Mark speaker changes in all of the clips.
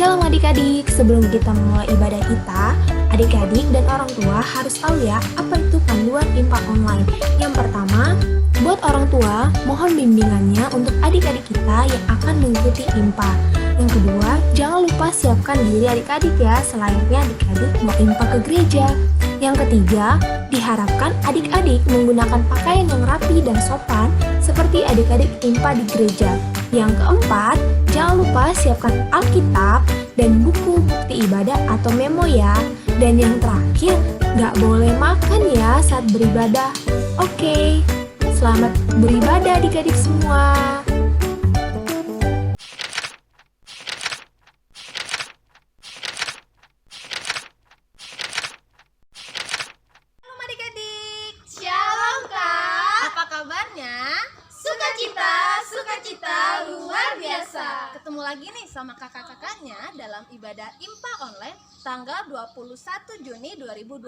Speaker 1: Shalom adik-adik, sebelum kita memulai ibadah kita, adik-adik dan orang tua harus tahu ya apa itu panduan IMPA online. Yang pertama, buat orang tua, mohon bimbingannya untuk adik-adik kita yang akan mengikuti IMPA. Yang kedua, jangan lupa siapkan diri adik-adik ya, selayaknya adik-adik mau IMPA ke gereja. Yang ketiga, diharapkan adik-adik menggunakan pakaian yang rapi dan sopan seperti adik-adik IMPA di gereja. Yang keempat, jangan lupa siapkan Alkitab dan buku bukti ibadah atau memo ya. Dan yang terakhir, nggak boleh makan ya saat beribadah. Oke, selamat beribadah adik-adik semua.
Speaker 2: Halo adik-adik, Shalom Kak. Apa kabarnya? Sukacita luar biasa. Ketemu lagi nih sama kakak-kakaknya dalam ibadah IMPA online tanggal 21 Juni 2020.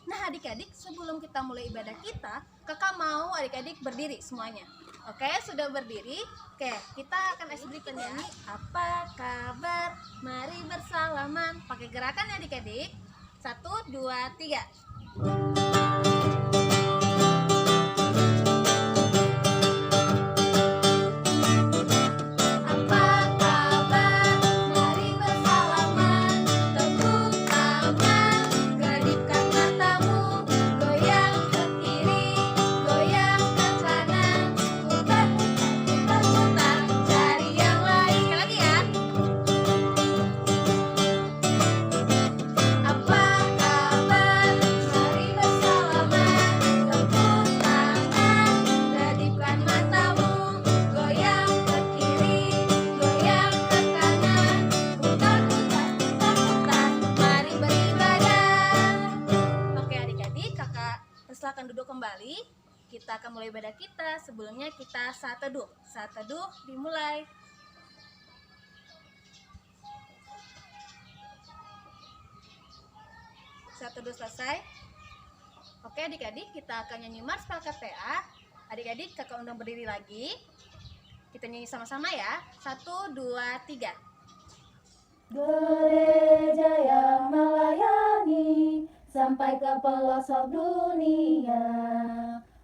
Speaker 2: Nah adik-adik, sebelum kita mulai ibadah kita, kakak mau adik-adik berdiri semuanya. Oke, sudah berdiri? Oke, kita akan icebreaker nyanyi Apa kabar? Mari bersalaman. Pakai gerakan ya adik-adik. 1, 2, 3. Silakan duduk kembali. Kita akan mulai ibadah kita. Sebelumnya kita saat teduh. Saat teduh dimulai. Saat teduh selesai. Oke adik-adik, kita akan nyanyi Mars PLKPA. Adik-adik kakak undang berdiri lagi. Kita nyanyi sama-sama ya. 1, 2, 3.
Speaker 3: Gereja yang melayani sampai ke pelosok dunia,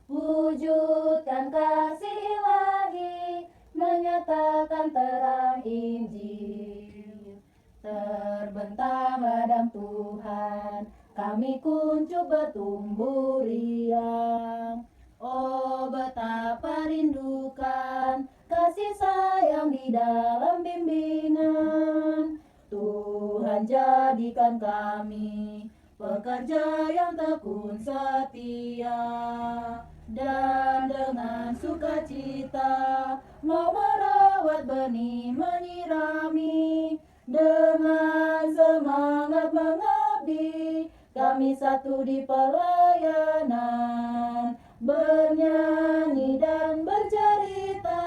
Speaker 3: wujudkan kasih ilahi, menyatakan terang Injil. Terbentang ladang Tuhan, kami kuncup bertumbuh riang. Oh betapa rindukan kasih sayang di dalam bimbingan. Tuhan jadikan kami pekerja yang tekun setia, dan dengan sukacita mau merawat benih menyirami. Dengan semangat mengabdi, kami satu di pelayanan, bernyanyi dan bercerita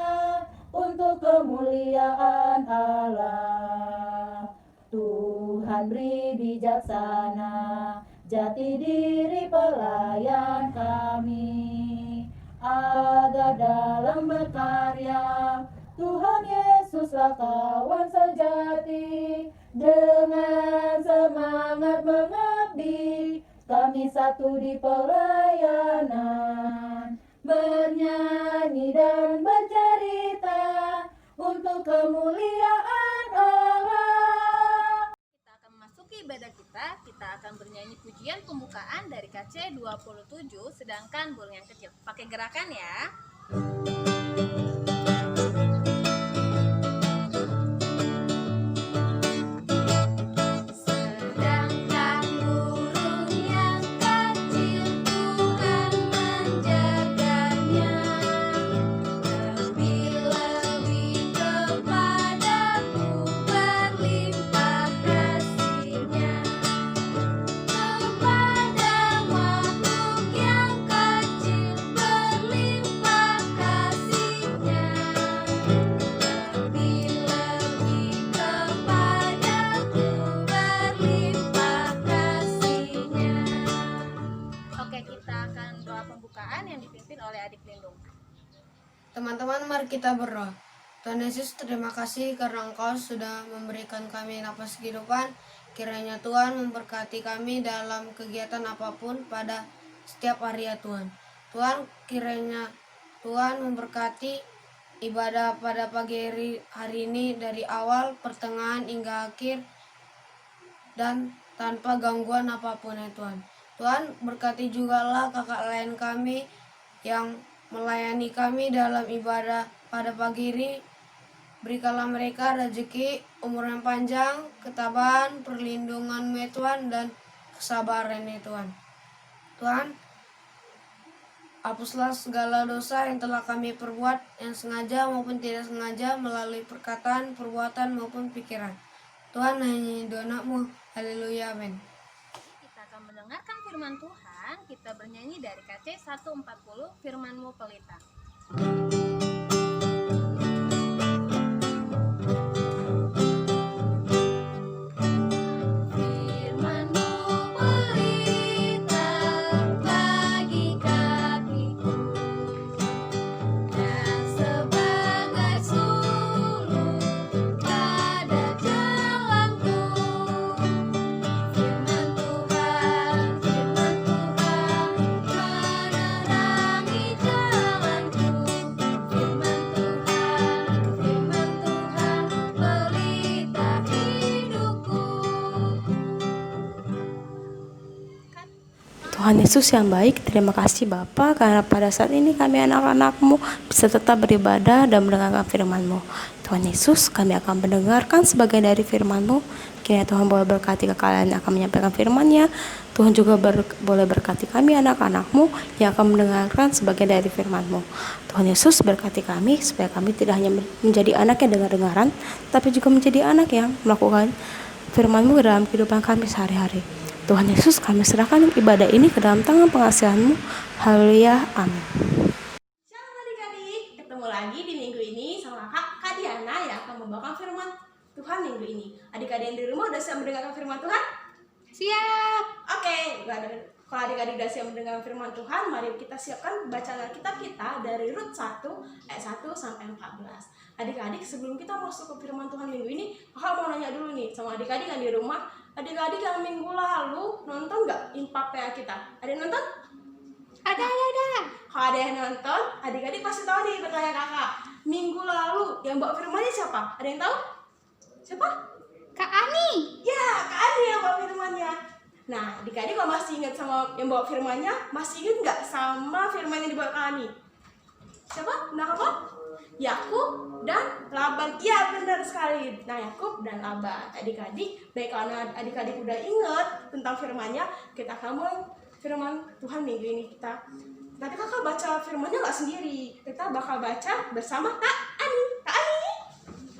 Speaker 3: untuk kemuliaan Allah. Tuhan beri bijaksana, jati diri pelayan kami, agar dalam berkarya Tuhan Yesuslah kawan sejati. Dengan semangat mengabdi, kami satu di pelayanan, bernyanyi dan bercerita untuk kemuliaan Allah.
Speaker 2: Ibadah kita akan bernyanyi pujian pembukaan dari KC 27 sedangkan burung yang kecil. Pakai gerakan ya.
Speaker 4: Teman-teman, mari kita berdoa. Tuhan Yesus, terima kasih karena Engkau sudah memberikan kami napas kehidupan. Kiranya Tuhan memberkati kami dalam kegiatan apapun pada setiap hari ya Tuhan. Tuhan, kiranya Tuhan memberkati ibadah pada pagi hari ini dari awal, pertengahan hingga akhir dan tanpa gangguan apapun ya Tuhan. Tuhan, berkati jugalah kakak lain kami yang melayani kami dalam ibadah pada pagi ini. Berikanlah mereka rezeki, umur yang panjang, ketabahan, perlindungan ya Tuhan, dan kesabaran ya Tuhan. Tuhan, hapuslah segala dosa yang telah kami perbuat, yang sengaja maupun tidak sengaja, melalui perkataan, perbuatan, maupun pikiran. Tuhan, hanya doa anak-Mu. Haleluya, amin.
Speaker 2: Kita akan mendengarkan firman Tuhan. Kita bernyanyi dari KC 140, Firman-Mu Pelita.
Speaker 5: Tuhan Yesus yang baik, terima kasih Bapa karena pada saat ini kami anak-anak-Mu bisa tetap beribadah dan mendengarkan firman-Mu. Tuhan Yesus, kami akan mendengarkan sebagian dari firman-Mu. Kiranya Tuhan boleh berkati kalian yang akan menyampaikan firman-Nya. Tuhan juga boleh berkati kami anak-anak-Mu yang akan mendengarkan sebagian dari firman-Mu. Tuhan Yesus berkati kami supaya kami tidak hanya menjadi anak yang dengar-dengaran, tapi juga menjadi anak yang melakukan firman-Mu dalam kehidupan kami sehari-hari. Tuhan Yesus, kami serahkan ibadah ini ke dalam tangan pengasihan-Mu. Haleluya, amin.
Speaker 6: Shalom adik-adik, ketemu lagi di minggu ini sama Kak Diana yang akan membawakan firman Tuhan minggu ini. Adik-adik yang di rumah udah siap mendengarkan firman Tuhan?
Speaker 2: Siap!
Speaker 6: Oke, kalau adik-adik udah siap mendengarkan firman Tuhan, mari kita siapkan bacaan Alkitab kita dari Rut 1 ayat 1 sampai 14. Adik-adik, sebelum kita masuk ke firman Tuhan minggu ini, kakak mau nanya dulu nih sama adik-adik yang di rumah. Adik-adik yang minggu lalu nonton nggak Impak PA kita? Ada yang nonton? Ada. Kalau ada yang nonton, adik-adik pasti tahu nih pertanyaan kakak. Minggu lalu yang bawa firmannya siapa? Ada yang tahu? Siapa?
Speaker 2: Kak Ani!
Speaker 6: Ya, Kak Ani yang bawa firmannya. Nah, adik-adik kalau masih ingat sama yang bawa firmannya, masih ingat nggak sama firman yang dibawa Kak Ani? Siapa? Nah, apa? Yakub dan Laban. Iya, benar sekali. Nah, Yakub dan Laban. Adik-adik, baik karena adik-adik udah ingat tentang firmannya, kita akan mulai firman Tuhan minggu ini kita. Tapi kakak baca firmannya nggak sendiri. Kita bakal baca bersama Kak Ani. Kak Ani.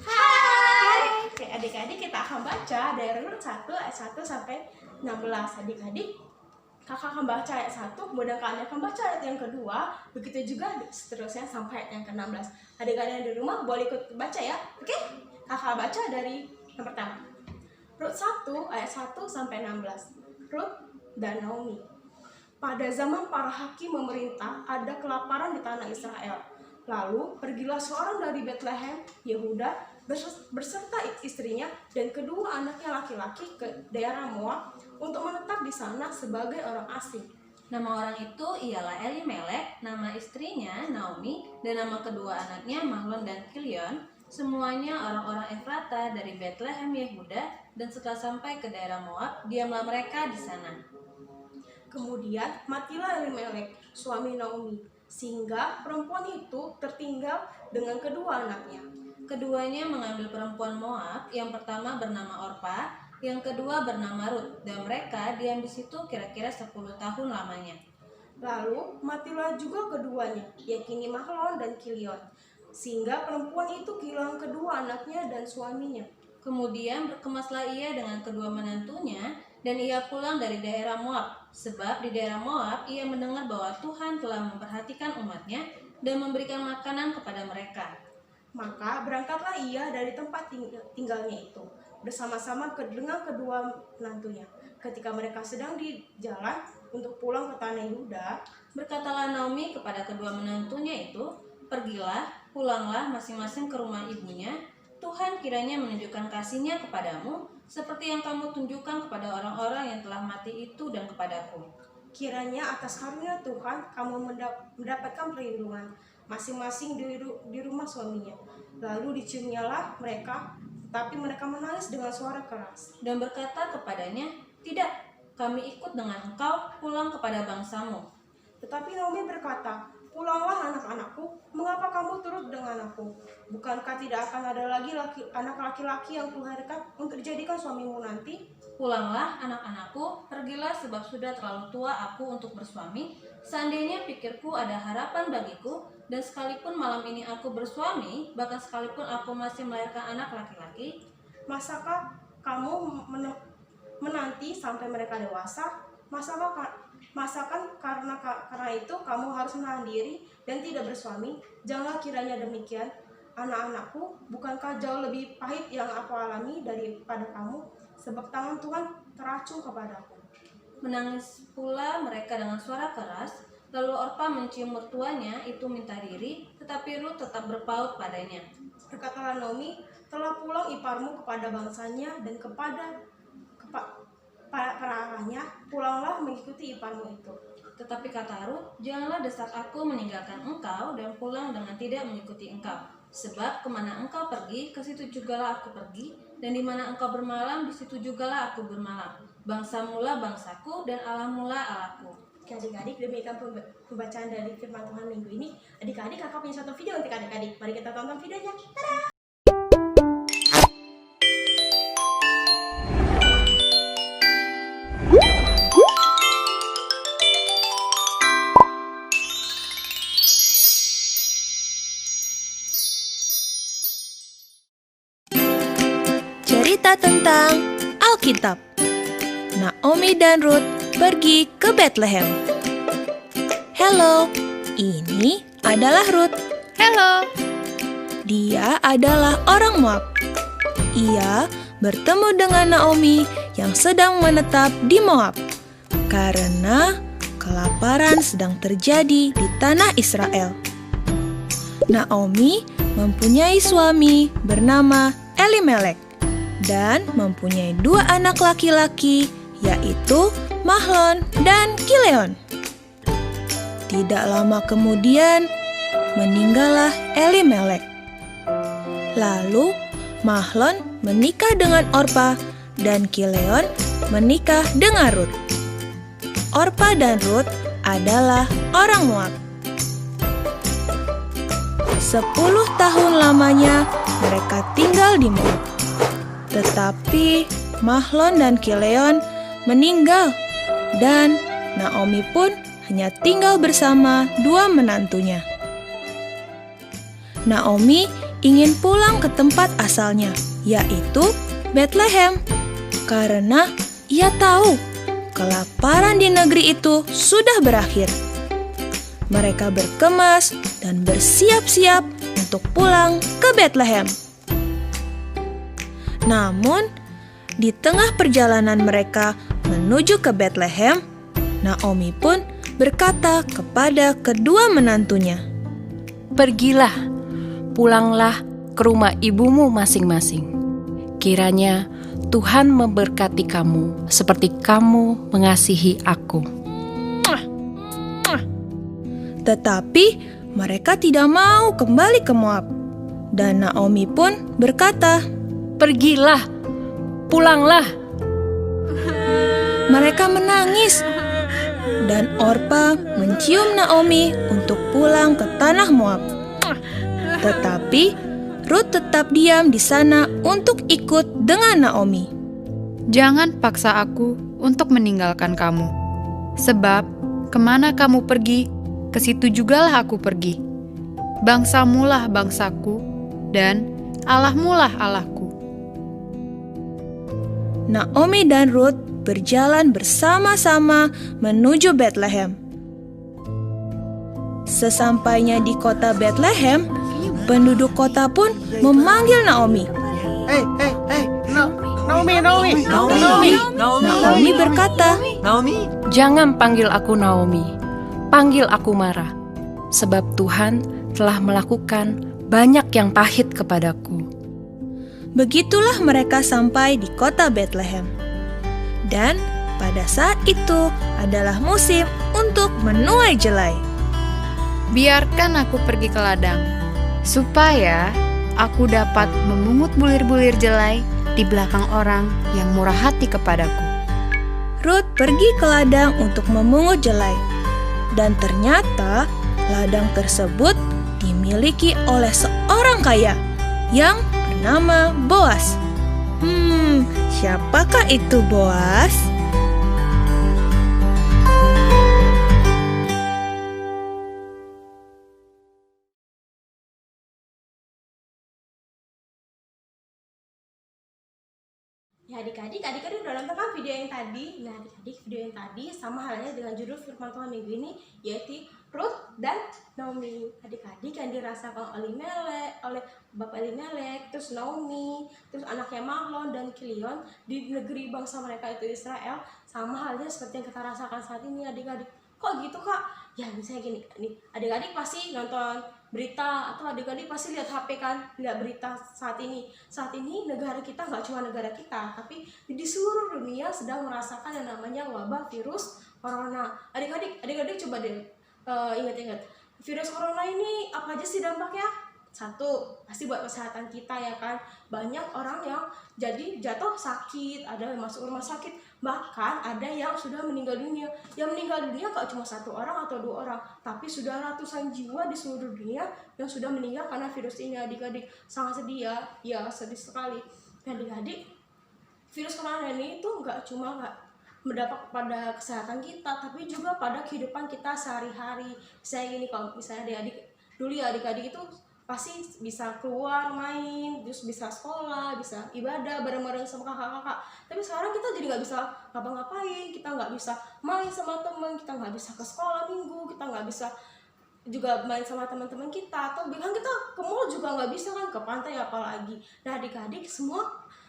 Speaker 6: Hai. Oke, adik-adik kita akan baca dari Rut 1 ayat 1 sampai 16. Adik-adik, kakak akan baca ayat 1, kemudian kalian akan baca ayat yang kedua, begitu juga seterusnya sampai ayat yang ke-16. Adik-adik yang di rumah boleh ikut baca ya, oke? Kakak baca dari yang pertama. Rut 1 ayat 1 sampai 16. Rut dan Naomi. Pada zaman para hakim memerintah, ada kelaparan di tanah Israel. Lalu pergilah seorang dari Bethlehem, Yehuda, berserta istrinya dan kedua anaknya laki-laki ke daerah Moab untuk menetap di sana sebagai orang asing.
Speaker 7: Nama orang itu ialah Elimelek, nama istrinya Naomi, dan nama kedua anaknya Mahlon dan Kilion. Semuanya orang-orang Efrata dari Bethlehem Yehuda, dan setelah sampai ke daerah Moab, diamlah mereka di sana.
Speaker 6: Kemudian matilah Elimelek, suami Naomi, sehingga perempuan itu tertinggal dengan kedua anaknya.
Speaker 7: Keduanya mengambil perempuan Moab, yang pertama bernama Orpa, yang kedua bernama Rut, dan mereka diam di situ kira-kira 10 tahun lamanya.
Speaker 6: Lalu matilah juga keduanya, yakni Mahlon dan Kilion, sehingga perempuan itu kehilangan kedua anaknya dan suaminya.
Speaker 7: Kemudian berkemaslah ia dengan kedua menantunya, dan ia pulang dari daerah Moab, sebab di daerah Moab ia mendengar bahwa Tuhan telah memperhatikan umatnya dan memberikan makanan kepada mereka.
Speaker 6: Maka berangkatlah ia dari tempat tinggalnya itu, bersama-sama dengan kedua menantunya. Ketika mereka sedang di jalan untuk pulang ke tanah Yehuda,
Speaker 7: berkatalah Naomi kepada kedua menantunya itu, Pergilah, pulanglah masing-masing ke rumah ibunya. Tuhan kiranya menunjukkan kasih-Nya kepadamu, seperti yang kamu tunjukkan kepada orang-orang yang telah mati itu dan kepadaku.
Speaker 6: Kiranya atas karunia Tuhan kamu mendapatkan perlindungan masing-masing di rumah suaminya. Lalu diciumnyalah mereka, tetapi mereka menangis dengan suara keras.
Speaker 7: Dan berkata kepadanya, "Tidak, kami ikut dengan engkau pulang kepada bangsamu."
Speaker 6: Tetapi Naomi berkata, "Pulanglah anak-anakku, mengapa kamu turut dengan aku? Bukankah tidak akan ada lagi anak laki-laki yang kuharapkan untuk dijadikan suamimu nanti?"
Speaker 7: Pulanglah anak-anakku, pergilah sebab sudah terlalu tua aku untuk bersuami. Seandainya pikirku ada harapan bagiku, dan sekalipun malam ini aku bersuami, bahkan sekalipun aku masih melahirkan anak laki-laki,
Speaker 6: Masakah kamu menanti sampai mereka dewasa? Masakan karena itu kamu harus menahan diri dan tidak bersuami? Janganlah kiranya demikian. Anak-anakku, bukankah jauh lebih pahit yang aku alami daripada kamu? Sebab tangan Tuhan teracung kepadaku.
Speaker 7: menangis pula mereka dengan suara keras. Lalu Orpa mencium mertuanya itu minta diri, tetapi Rut tetap berpaut padanya.
Speaker 6: Berkatalah Naomi, telah pulang iparmu kepada bangsanya dan kepada perarahnya, pulanglah mengikuti iparmu itu.
Speaker 7: Tetapi kata Rut, "Janganlah desak aku meninggalkan engkau dan pulang dengan tidak mengikuti engkau. Sebab kemana engkau pergi, ke situ jugalah aku pergi, dan di mana engkau bermalam, di situ jugalah aku bermalam. Bangsamulah bangsaku, dan Allahmulah Allahku."
Speaker 6: Oke adik-adik, demikian pembacaan dari firman Tuhan minggu ini. Adik-adik, kakak punya satu video untuk adik-adik. Mari kita tonton videonya.
Speaker 8: Cerita tentang Alkitab. Naomi dan Ruth pergi ke Bethlehem. Halo, ini adalah Ruth.
Speaker 9: Halo.
Speaker 8: Dia adalah orang Moab. Ia bertemu dengan Naomi yang sedang menetap di Moab karena kelaparan sedang terjadi di tanah Israel. Naomi mempunyai suami bernama Elimelek dan mempunyai 2 anak laki-laki, yaitu Mahlon dan Kileon. Tidak lama kemudian, meninggallah Elimelek. Lalu Mahlon menikah dengan Orpa dan Kileon menikah dengan Rut. Orpa dan Rut adalah orang Moab. 10 tahun lamanya mereka tinggal di Moab. Tetapi Mahlon dan Kileon meninggal dan Naomi pun hanya tinggal bersama 2 menantunya. Naomi ingin pulang ke tempat asalnya, yaitu Bethlehem, karena ia tahu kelaparan di negeri itu sudah berakhir. Mereka berkemas dan bersiap-siap untuk pulang ke Bethlehem. Namun, di tengah perjalanan mereka menuju ke Bethlehem, Naomi pun berkata kepada kedua menantunya,
Speaker 9: Pergilah, pulanglah ke rumah ibumu masing-masing. Kiranya Tuhan memberkati kamu seperti kamu mengasihi aku.
Speaker 8: Tetapi mereka tidak mau kembali ke Moab. Dan Naomi pun berkata,
Speaker 9: Pergilah, pulanglah.
Speaker 8: Mereka menangis. Dan Orpa mencium Naomi untuk pulang ke tanah Moab. Tetapi Rut tetap diam di sana untuk ikut dengan Naomi.
Speaker 10: Jangan paksa aku untuk meninggalkan kamu. Sebab kemana kamu pergi, ke situ jugalah aku pergi. Bangsamulah bangsaku, dan Allahmulah Allahku.
Speaker 8: Naomi dan Rut berjalan bersama-sama menuju Bethlehem. Sesampainya di kota Bethlehem, penduduk kota pun memanggil Naomi. Naomi berkata,
Speaker 9: Jangan panggil aku Naomi, panggil aku Mara. Sebab Tuhan telah melakukan banyak yang pahit kepadaku.
Speaker 8: Begitulah mereka sampai di kota Bethlehem. Dan pada saat itu adalah musim untuk menuai jelai.
Speaker 10: Biarkan aku pergi ke ladang, supaya aku dapat memungut bulir-bulir jelai di belakang orang yang murah hati kepadaku.
Speaker 8: Ruth pergi ke ladang untuk memungut jelai. Dan ternyata ladang tersebut dimiliki oleh seorang kaya yang bernama Boas. Siapakah itu Boas?
Speaker 6: Ya adik-adik udah nonton kan video yang tadi? Nah adik-adik, video yang tadi sama halnya dengan judul firman Tuhan minggu ini, yaitu Ruth dan Naomi. Adik-adik yang dirasakan oleh Bapak Elimelek, terus Naomi, terus anaknya Mahlon dan Kilion di negeri bangsa mereka itu Israel, sama halnya seperti yang kita rasakan saat ini adik-adik. Kok gitu kak? Ya misalnya gini, nih adik-adik pasti nonton berita atau adik-adik pasti lihat HP kan, lihat berita saat ini. Saat ini negara kita nggak cuma negara kita, tapi di seluruh dunia sedang merasakan yang namanya wabah virus corona. Adik-adik coba deh ingat-ingat, virus corona ini apa aja sih dampaknya? Satu, pasti buat kesehatan kita ya kan. Banyak orang yang jadi jatuh sakit, ada yang masuk rumah sakit, bahkan ada yang sudah meninggal dunia. Yang meninggal dunia gak cuma 1 orang atau 2 orang, tapi sudah ratusan jiwa di seluruh dunia yang sudah meninggal karena virus ini adik-adik. Sangat sedih ya sedih sekali. Adik-adik, virus corona ini tuh gak cuma berdampak pada kesehatan kita, tapi juga pada kehidupan kita sehari-hari. Misalnya gini, kalau misalnya adik-adik dulu ya, adik-adik itu pasti bisa keluar main, terus bisa sekolah, bisa ibadah bareng-bareng sama kakak-kakak. Tapi sekarang kita jadi nggak bisa ngapa-ngapain, kita nggak bisa main sama teman, kita nggak bisa ke sekolah minggu, kita nggak bisa juga main sama teman-teman kita, atau bahkan kita ke mall juga nggak bisa kan, ke pantai apalagi. Nah adik-adik, semua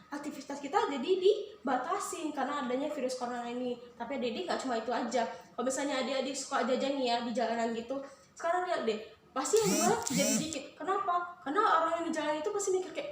Speaker 6: aktivitas kita jadi dibatasi karena adanya virus corona ini. Tapi adik-adik nggak cuma itu aja. Kalau misalnya adik-adik suka jajan nih ya di jalanan gitu, sekarang lihat deh, pasti yang jual jadi dikit. Kenapa? Karena orang yang di jalan itu pasti mikir kayak,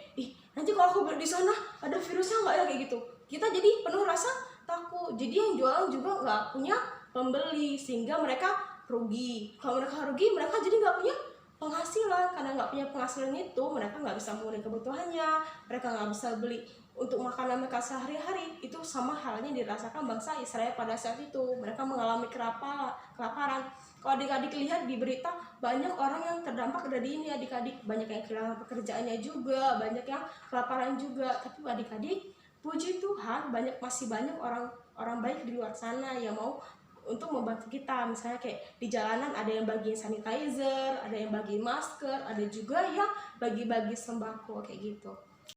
Speaker 6: nanti kalau aku beli di sana ada virusnya nggak ya, kayak gitu. Kita jadi penuh rasa takut. Jadi yang jualan juga nggak punya pembeli, sehingga mereka rugi. Kalau mereka rugi, mereka jadi nggak punya penghasilan. Karena nggak punya penghasilan itu, mereka nggak bisa memenuhi kebutuhannya, mereka nggak bisa beli untuk makanan mereka sehari-hari. Itu sama halnya dirasakan bangsa Israel pada saat itu. Mereka mengalami kelaparan. Kalau adik-adik lihat di berita, banyak orang yang terdampak dari ini adik-adik. Banyak yang kehilangan pekerjaannya juga, banyak yang kelaparan juga. Tapi adik-adik, puji Tuhan, masih banyak orang baik di luar sana yang mau untuk membantu kita. Misalnya kayak di jalanan ada yang bagiin sanitizer, ada yang bagiin masker, ada juga yang bagi-bagi sembako kayak gitu.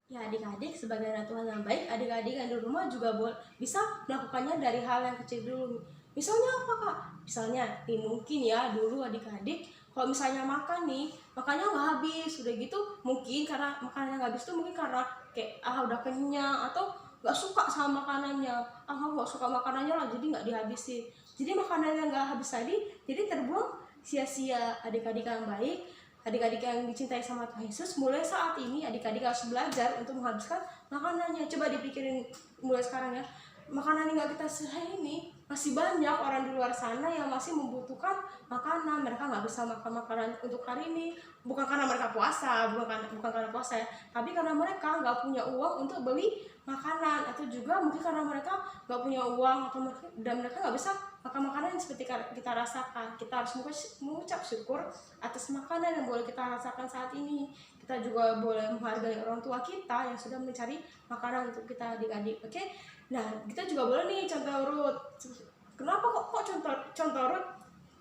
Speaker 6: Ya adik-adik, sebagai anak Tuhan yang baik, adik-adik yang di rumah juga bisa melakukannya dari hal yang kecil dulu. Misalnya apa kak? Misalnya mungkin ya dulu adik-adik kalau misalnya makannya nggak habis, udah gitu mungkin karena makanannya nggak habis tuh mungkin karena kayak udah kenyang atau nggak suka sama makanannya, nggak suka makanannya lah jadi nggak dihabisin. Jadi makanannya nggak habis tadi jadi terbuang sia-sia. Adik-adik yang baik, adik-adik yang dicintai sama Tuhan Yesus, mulai saat ini adik-adik harus belajar untuk menghabiskan makanannya. Coba dipikirin mulai sekarang ya, makanan yang nggak kita sediain ini masih banyak orang di luar sana yang masih membutuhkan makanan. Mereka nggak bisa makan makanan untuk hari ini, bukan karena mereka puasa, bukan karena puasa ya, tapi karena mereka nggak punya uang untuk beli makanan, atau juga mungkin karena mereka nggak punya uang dan mereka nggak bisa makan makanan yang seperti kita rasakan. Kita harus mengucap syukur atas makanan yang boleh kita rasakan saat ini. Kita juga boleh menghargai orang tua kita yang sudah mencari makanan untuk kita adik-adik. Oke? Nah, kita juga boleh nih contoh Ruth. Kenapa kok contoh Ruth?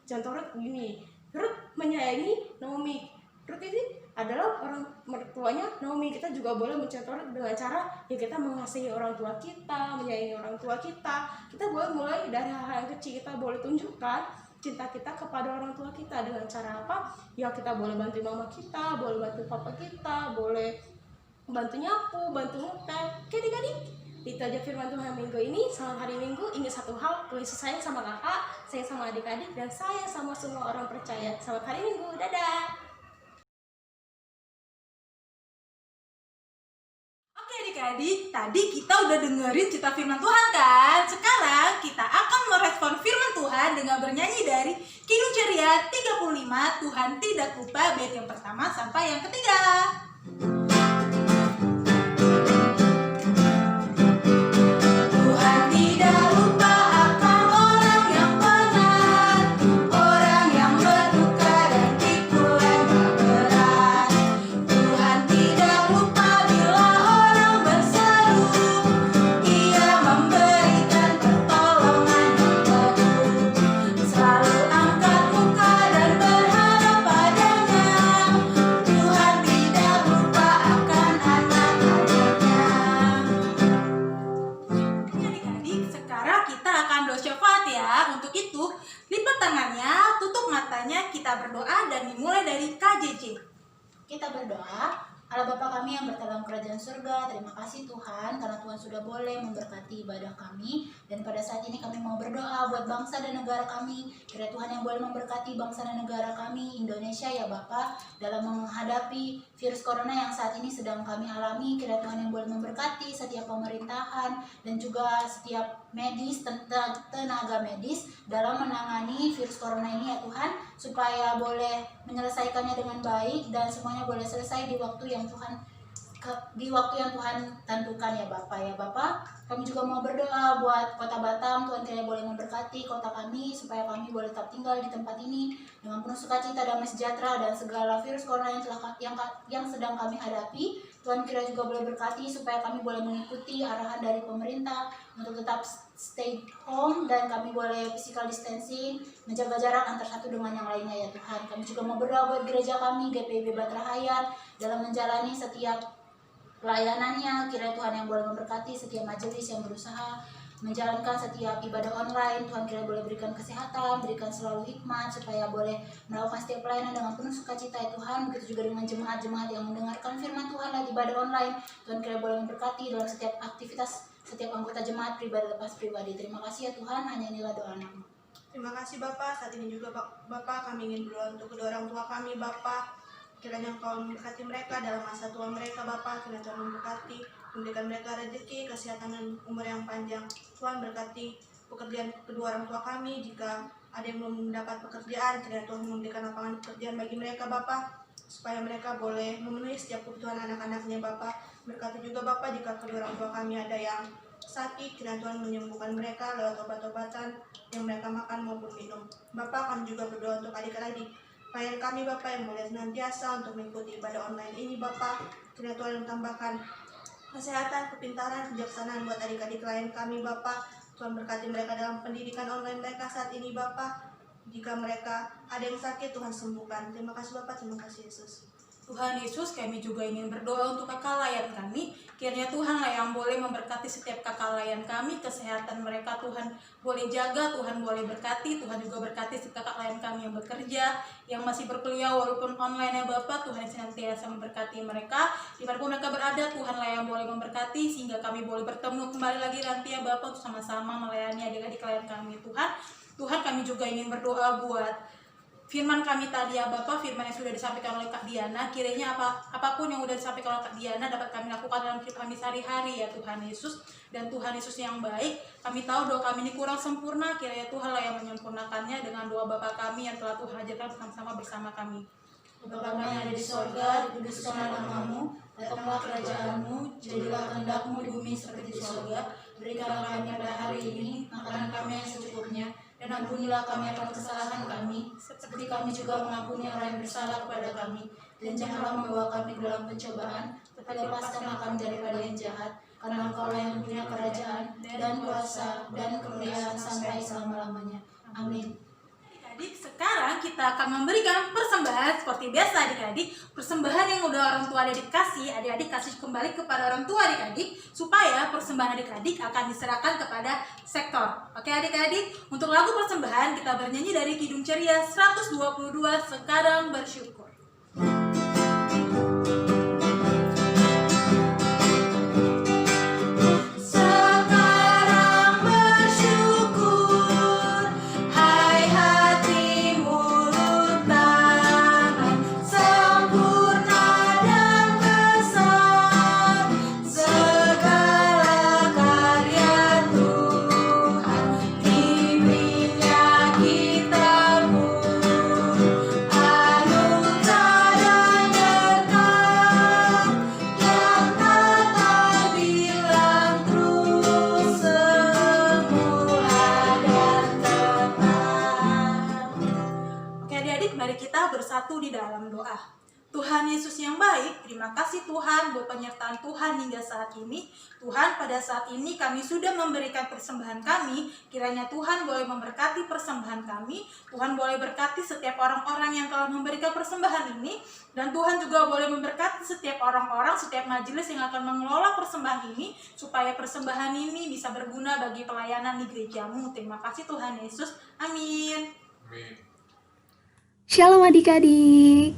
Speaker 6: Contoh Ruth gini. Ruth menyayangi Naomi. Ruth ini adalah orang mertuanya Naomi. Kita juga boleh mencontoh Ruth dengan cara ya kita mengasihi orang tua kita, menyayangi orang tua kita. Kita boleh mulai dari hal-hal yang kecil. Kita boleh tunjukkan cinta kita kepada orang tua kita dengan cara apa? Ya kita boleh bantu mama kita, boleh bantu papa kita, boleh bantu nyapu, bantu ngepel. Oke adik-adik, itu aja firman Tuhan minggu ini. Selamat hari Minggu. Ingat satu hal, Tuhan Yesus sayang sama kakak, sayang sama adik-adik, dan sayang sama semua orang percaya. Selamat hari Minggu, dadah.
Speaker 11: adik-adik, tadi kita udah dengerin cerita firman Tuhan kan? Sekarang kita akan merespon firman Tuhan dengan bernyanyi dari Kidung Ceria 35, Tuhan Tidak Lupa, bait yang pertama sampai yang ketiga. Kita berdoa dan dimulai dari KJJ.
Speaker 3: Kita berdoa. Allah Bapa kami yang berada dalam kerajaan surga, terima kasih Tuhan karena Tuhan sudah boleh memberkati ibadah kami. Dan pada saat ini kami mau berdoa buat bangsa dan negara kami. Kiranya Tuhan yang boleh memberkati bangsa dan negara kami Indonesia ya Bapa, dalam menghadapi virus corona yang saat ini sedang kami alami. Kiranya Tuhan yang boleh memberkati setiap pemerintahan dan juga setiap medis, tenaga medis dalam menangani virus corona ini ya Tuhan, supaya boleh menyelesaikannya dengan baik dan semuanya boleh selesai di waktu yang Tuhan tentukan ya Bapak. Ya Bapak, kami juga mau berdoa buat Kota Batam. Tuhan kiranya boleh memberkati kota kami supaya kami boleh tetap tinggal di tempat ini dengan penuh sukacita, damai sejahtera, dan segala virus corona yang sedang kami hadapi. Tuhan kiranya juga boleh berkati supaya kami boleh mengikuti arahan dari pemerintah untuk tetap stay home dan kami boleh physical distancing, menjaga jarak antar satu dengan yang lainnya ya Tuhan. Kami juga mau berdoa buat gereja kami GPIB Batrahayat dalam menjalani setiap pelayanannya. Kiranya Tuhan yang boleh memberkati setiap majelis yang berusaha menjalankan setiap ibadah online. Tuhan kiranya boleh berikan kesehatan, berikan selalu hikmat supaya boleh melakukan setiap pelayanan dengan penuh sukacita ya Tuhan. Begitu juga dengan jemaat-jemaat yang mendengarkan firman Tuhan lewat ibadah online. Tuhan kiranya boleh memberkati dalam setiap aktivitas setiap anggota jemaat pribadi lepas pribadi. Terima kasih ya Tuhan, hanya inilah doa anakmu.
Speaker 6: Terima kasih Bapak. Saat ini juga Bapak kami ingin berdoa untuk kedua orang tua kami Bapak. Kiranya Engkau memberkati mereka dalam masa tua mereka Bapak. Kiranya Tuhan memberkati, memberikan mereka rezeki, kesehatan dan umur yang panjang. Tuhan berkati pekerjaan kedua orang tua kami. Jika ada yang belum mendapat pekerjaan, kiranya Tuhan memberikan lapangan pekerjaan bagi mereka Bapak, supaya mereka boleh memenuhi setiap kebutuhan anak-anaknya Bapak. Berkati juga Bapak jika kedua orang tua kami ada yang sakit, kiranya Tuhan menyembuhkan mereka lewat obat-obatan yang mereka makan maupun minum. Bapak, kami juga berdoa untuk adik-adik klien kami Bapak yang boleh senantiasa untuk mengikuti ibadah online ini Bapak. Kiranya Tuhan menambahkan kesehatan, kepintaran, kebijaksanaan buat adik-adik klien kami Bapak. Tuhan berkati mereka dalam pendidikan online mereka saat ini Bapak. Jika mereka ada yang sakit, Tuhan sembuhkan. Terima kasih Bapak, terima kasih Yesus.
Speaker 11: Tuhan Yesus, kami juga ingin berdoa untuk kakak layan kami. Kiranya Tuhan lah yang boleh memberkati setiap kakak layan kami, kesehatan mereka Tuhan boleh jaga, Tuhan boleh berkati. Tuhan juga berkati setiap kakak layan kami yang bekerja, yang masih berkuliah walaupun online ya Bapak. Tuhan senantiasa memberkati mereka, dimanapun mereka berada. Tuhan lah yang boleh memberkati sehingga kami boleh bertemu kembali lagi nanti ya Bapak, untuk sama-sama melayani adik-adik klien kami Tuhan, kami juga ingin berdoa buat firman kami tadi ya Bapak, firman yang sudah disampaikan oleh Kak Diana. Kiranya apapun yang sudah disampaikan oleh Kak Diana dapat kami lakukan dalam hidup kami sehari-hari ya Tuhan Yesus. Dan Tuhan Yesus yang baik, kami tahu doa kami ini kurang sempurna, kiranya Tuhan lah yang menyempurnakannya dengan doa Bapa kami yang telah Tuhan ajarkan bersama-sama bersama kami.
Speaker 3: Bapa kami yang ada di sorga, dikuduskanlah namamu, datanglah kerajaanmu, jadilah kehendakmu di bumi seperti di sorga. Berikanlah kami pada hari ini makanan kami yang secukupnya, dan ampunilah kami akan kesalahan kami, seperti kami juga mengampuni orang yang bersalah kepada kami. Dan janganlah membawa kami ke dalam pencobaan, tetapi lepaskanlah kami daripada yang jahat. Karena Engkau lah yang punya kerajaan, dan kuasa, dan kemuliaan sampai selama-lamanya. Amin.
Speaker 11: Adik-adik, sekarang kita akan memberikan persembahan seperti biasa adik-adik. Persembahan yang udah orang tua adik kasih, adik-adik kasih kembali kepada orang tua adik-adik, supaya persembahan adik-adik akan diserahkan kepada sektor. Oke adik-adik, untuk lagu persembahan kita bernyanyi dari Kidung Ceria 122, Sekarang Bersyukur.
Speaker 3: Sempurna dan besar.
Speaker 11: Tuhan Yesus yang baik, terima kasih Tuhan buat penyertaan Tuhan hingga saat ini. Tuhan, pada saat ini kami sudah memberikan persembahan kami, kiranya Tuhan boleh memberkati persembahan kami, Tuhan boleh berkati setiap orang-orang yang telah memberikan persembahan ini, dan Tuhan juga boleh memberkati setiap orang-orang, setiap majelis yang akan mengelola persembahan ini, supaya persembahan ini bisa berguna bagi pelayanan di gerejamu. Terima kasih Tuhan Yesus, amin.
Speaker 1: Shalom adik-adik.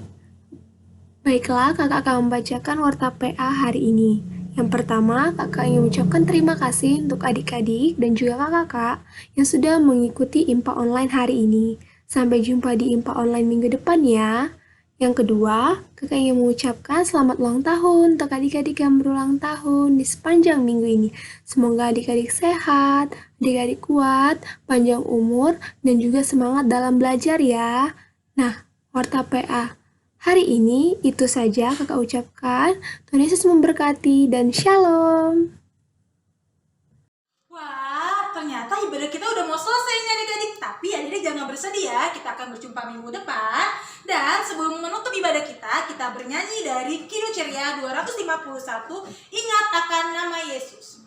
Speaker 1: Baiklah, kakak akan membacakan warta PA hari ini. Yang pertama, kakak ingin mengucapkan terima kasih untuk adik-adik dan juga kakak-kakak yang sudah mengikuti IMPA online hari ini. Sampai jumpa di IMPA online minggu depan ya. Yang kedua, kakak ingin mengucapkan selamat ulang tahun untuk adik-adik yang berulang tahun di sepanjang minggu ini. Semoga adik-adik sehat, adik-adik kuat, panjang umur, dan juga semangat dalam belajar ya. Nah, warta PA hari ini itu saja kakak ucapkan. Tuhan Yesus memberkati dan shalom.
Speaker 11: Wah, ternyata ibadah kita udah mau selesai nih adik-adik. Tapi adik-adik jangan bersedih ya, kita akan berjumpa minggu depan. Dan sebelum menutup ibadah kita bernyanyi dari Kidung Ceria 251, Ingat Akan Nama Yesus.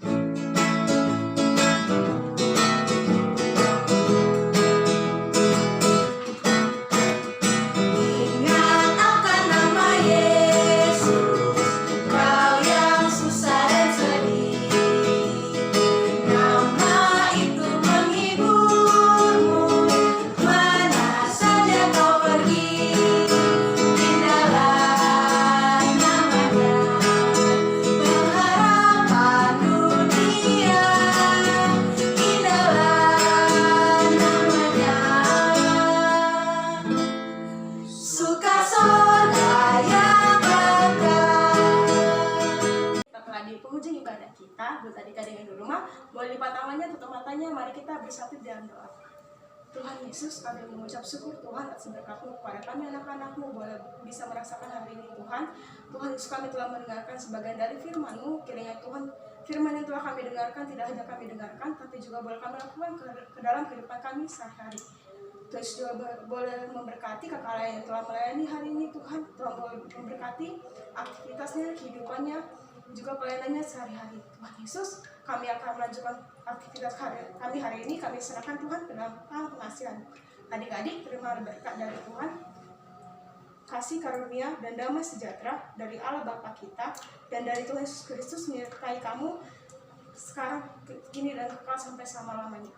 Speaker 6: Buat adik-adik yang di rumah, boleh lipat tangannya, tutup matanya, mari kita bersatu dalam doa. Tuhan Yesus, kami mengucap syukur Tuhan atas berkat-Mu kepada kami anak-anak-Mu boleh bisa merasakan hari ini Tuhan. Tuhan Yesus, kami telah mendengarkan sebagian dari firman-Mu, kiranya Tuhan firman yang telah kami dengarkan tidak hanya kami dengarkan, tapi juga boleh kami lakukan ke dalam kehidupan kami sehari-hari. Tuhan Yesus juga boleh memberkati kakak yang telah melayani hari ini Tuhan. Tuhan boleh memberkati aktivitasnya, kehidupannya, juga pelayanannya sehari-hari. Tuhan Yesus, kami akan melanjutkan aktivitas kami hari ini, kami serahkan Tuhan ke dalam pengasihan. Adik-adik, terima berkat dari Tuhan, kasih karunia dan damai sejahtera dari Allah Bapa kita dan dari Tuhan Yesus Kristus menyertai kamu sekarang, kini dan kekal sampai selama-lamanya.